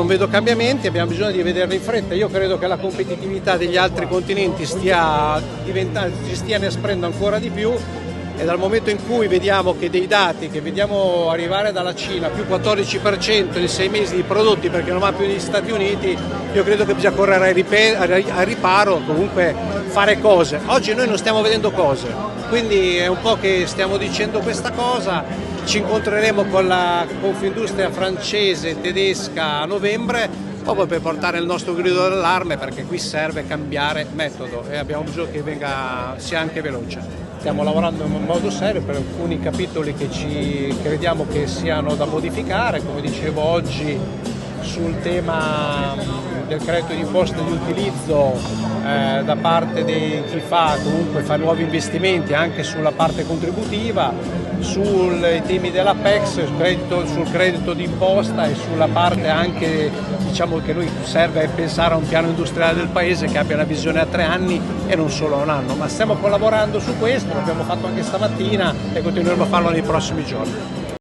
vedo cambiamenti, abbiamo bisogno di vederli in fretta. Io credo che la competitività degli altri continenti si stia inesprendo ancora di più, e dal momento in cui vediamo che dei dati che vediamo arrivare dalla Cina, più 14% in 6 mesi di prodotti perché non va più negli Stati Uniti, io credo che bisogna correre a riparo, comunque fare cose. Oggi noi non stiamo vedendo cose, quindi è un po' che stiamo dicendo questa cosa. Ci incontreremo con la Confindustria francese, tedesca a novembre, proprio per portare il nostro grido d'allarme, perché qui serve cambiare metodo e abbiamo bisogno che sia anche veloce. Stiamo lavorando in modo serio per alcuni capitoli che crediamo che siano da modificare, come dicevo oggi sul tema del credito d'imposta di utilizzo da parte di chi fa nuovi investimenti anche sulla parte contributiva, sui temi dell'Apex, sul credito d'imposta e sulla parte anche, diciamo, che noi serve pensare a un piano industriale del paese che abbia una visione a 3 anni e non solo a un anno, ma stiamo collaborando su questo, l'abbiamo fatto anche stamattina e continueremo a farlo nei prossimi giorni.